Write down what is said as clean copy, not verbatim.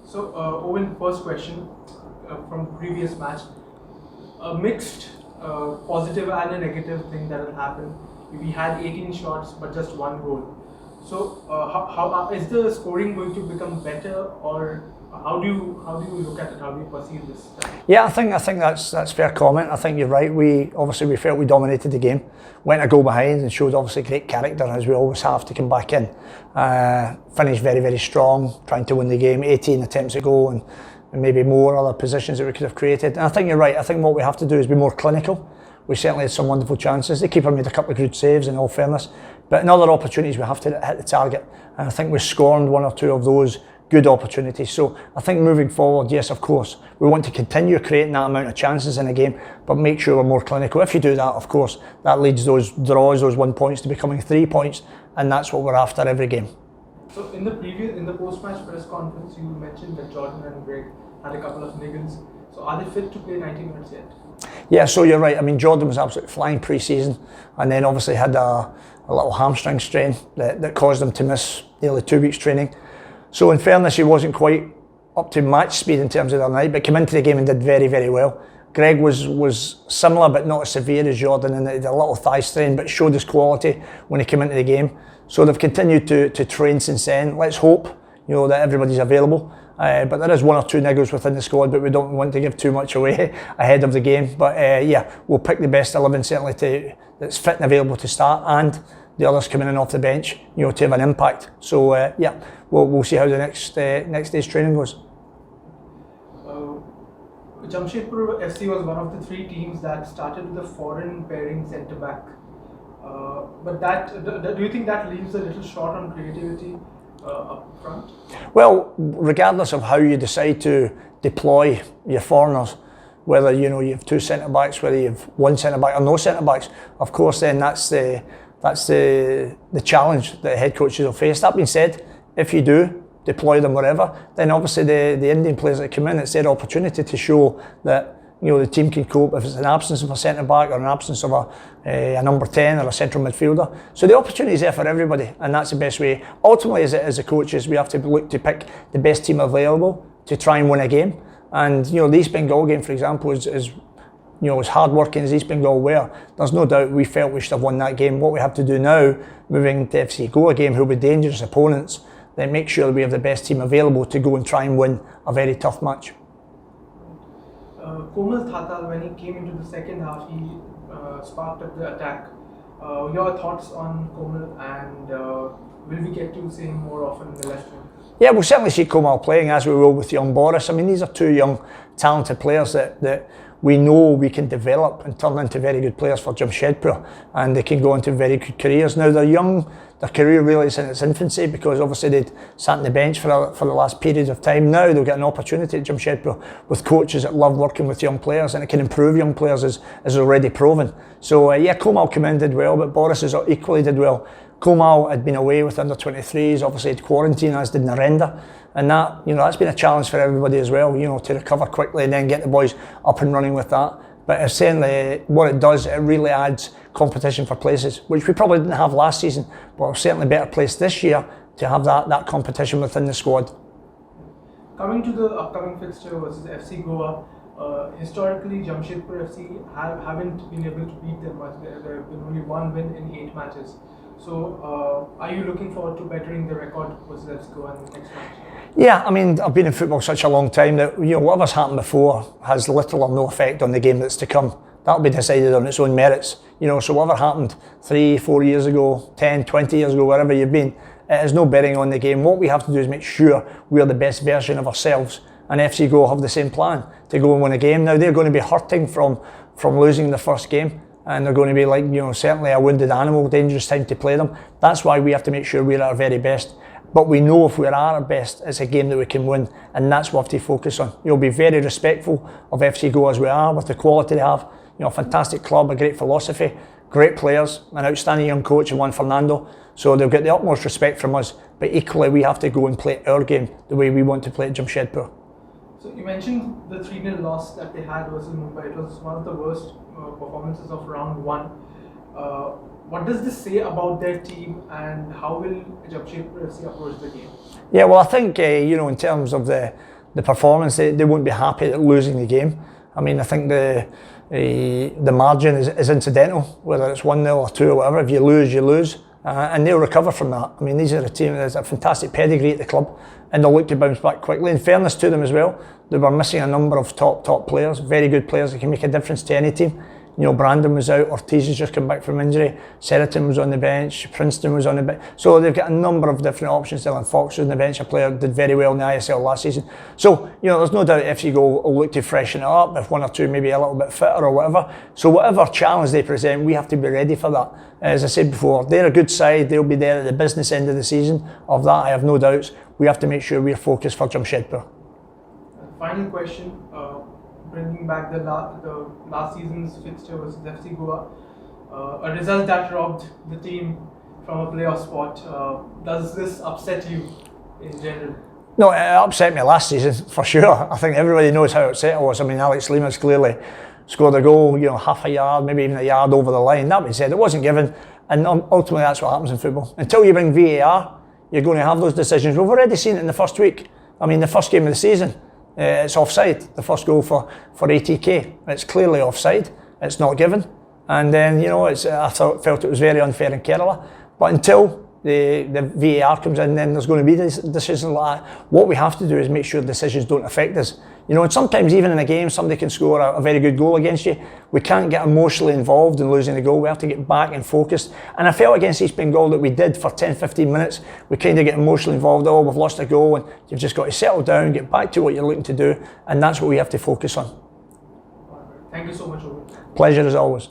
So, Owen, first question from previous match. A mixed positive and a negative thing that had happened. We had 18 shots but just one goal. So, how is the scoring going to become better, or how do you look at it? How do you perceive this? Yeah, I think that's fair comment. I think you're right. We felt we dominated the game, went a goal behind, and showed obviously great character as we always have to come back in. Finished very, very strong, trying to win the game. 18 attempts at goal and maybe more other positions that we could have created. And I think you're right. I think what we have to do is be more clinical. We certainly had some wonderful chances. The keeper made a couple of good saves, in all fairness, but in other opportunities we have to hit the target. And I think we scorned one or two of those good opportunities. So I think moving forward, yes, of course, we want to continue creating that amount of chances in a game, but make sure we're more clinical. If you do that, of course, that leads those draws, those 1 points, to becoming 3 points, and that's what we're after every game. So in the post-match press conference, you mentioned that Jordan and Greg had a couple of niggles. So are they fit to play 90 minutes yet? Yeah, so you're right. I mean, Jordan was absolutely flying pre-season, and then obviously had a little hamstring strain that caused him to miss nearly 2 weeks training. So in fairness, he wasn't quite up to match speed in terms of the night, but came into the game and did very, very well. Greg was similar but not as severe as Jordan, and he had a little thigh strain, but showed his quality when he came into the game. So they've continued to train since then. Let's hope, that everybody's available. But there is 1 or 2 niggles within the squad, but we don't want to give too much away ahead of the game. But yeah, we'll pick the best 11 certainly that's fit and available to start, and the others coming in off the bench, to have an impact. So yeah, we'll see how the next day's training goes. Jamshedpur FC was one of the 3 teams that started with a foreign pairing centre back. But do you think that leaves a little short on creativity up front? Well, regardless of how you decide to deploy your foreigners, whether you have 2 centre backs, whether you have 1 centre back or no centre backs, of course, then that's the challenge that head coaches will face. That being said, if you do deploy them wherever, then obviously the Indian players that come in, it's their opportunity to show that the team can cope if it's an absence of a centre back or an absence of a number 10 or a central midfielder. So the opportunity is there for everybody, and that's the best way. Ultimately, as a coaches, we have to look to pick the best team available to try and win a game. And the East Bengal game, for example, is as hard working as East Bengal were, there's no doubt we felt we should have won that game. What we have to do now, moving to FC Goa game, who will be dangerous opponents, then make sure that we have the best team available to go and try and win a very tough match. Komal Thatal, when he came into the second half, he sparked up the attack. Your thoughts on Komal, and will we get to see him more often in the left wing? Yeah, we'll certainly see Komal playing, as we will with young Boris. I mean, these are 2 young, talented players that we know we can develop and turn into very good players for Jamshedpur, and they can go into very good careers. Now they're young, their career really is in its infancy, because obviously they'd sat on the bench for the last period of time. Now they'll get an opportunity at Jamshedpur with coaches that love working with young players, and it can improve young players as already proven. So yeah, Komal came in, did well, but Boris has equally did well. Komal had been away with under 23s, obviously had quarantine, as did Narendra, and that that's been a challenge for everybody as well, to recover quickly and then get the boys up and running with that. But certainly what it does, it really adds competition for places, which we probably didn't have last season, but we're certainly better placed this year to have that competition within the squad. Coming to the upcoming fixture versus FC Goa, historically Jamshedpur FC haven't been able to beat them much. There have been only 1 win in 8 matches. So are you looking forward to bettering the record versus FC Goa in the next match? Yeah, I mean, I've been in football such a long time that whatever's happened before has little or no effect on the game that's to come. That'll be decided on its own merits. So whatever happened 3, 4 years ago, 10, 20 years ago, wherever you've been, it has no bearing on the game. What we have to do is make sure we're the best version of ourselves, and FC Goa have the same plan to go and win a game. Now they're going to be hurting from losing the first game, and they're going to be like, certainly a wounded animal, dangerous time to play them. That's why we have to make sure we're at our very best. But we know if we're at our best, it's a game that we can win, and that's what we have to focus on. You'll be very respectful of FC Goa as we are, with the quality they have. A fantastic club, a great philosophy, great players, an outstanding young coach in Juan Fernando. So they'll get the utmost respect from us, but equally we have to go and play our game the way we want to play at Jamshedpur. So you mentioned the 3-0 loss that they had versus Mumbai. It was one of the worst performances of round 1. What does this say about their team, and how will Jamshedpur FC approach the game? Yeah, well, I think in terms of the the performance, they won't be happy at losing the game. I mean, I think the margin is incidental, whether it's 1-0 or 2 or whatever. If you lose, you lose. And they'll recover from that. I mean, these are a team that has a fantastic pedigree at the club, and they'll look to bounce back quickly. In fairness to them as well, they were missing a number of top players, very good players that can make a difference to any team. You know, Brandon was out, Ortiz has just come back from injury, Sheraton was on the bench, Princeton was on the bench. So they've got a number of different options. Dylan Fox was on the bench, a player did very well in the ISL last season. So, you know, there's no doubt FC will look to freshen it up, if 1 or 2 maybe a little bit fitter or whatever. So whatever challenge they present, we have to be ready for that. As I said before, they're a good side, they'll be there at the business end of the season. Of that, I have no doubts. We have to make sure we're focused for Jamshedpur. Final question. Bringing back the last season's fixture versus FC Goa, a result that robbed the team from a playoff spot. Does this upset you in general? No, it upset me last season for sure. I think everybody knows how upset I was. I mean, Alex Limas clearly scored a goal, you know, half a yard, maybe even a yard over the line. That being said, it wasn't given, and ultimately that's what happens in football. Until you bring VAR, you're going to have those decisions. We've already seen it in the first week. I mean, the first game of the season. It's offside, the first goal for ATK. It's clearly offside, it's not given. And then, you know, I felt it was very unfair in Kerala. But until the VAR comes in, then there's going to be decisions like that. What we have to do is make sure decisions don't affect us. You know, and sometimes even in a game, somebody can score a very good goal against you. We can't get emotionally involved in losing the goal. We have to get back and focused. And I felt against East Bengal that we did for 10-15 minutes. We kind of get emotionally involved. Oh, we've lost a goal, and you've just got to settle down, get back to what you're looking to do, and that's what we have to focus on. Thank you so much, Owen. Pleasure as always.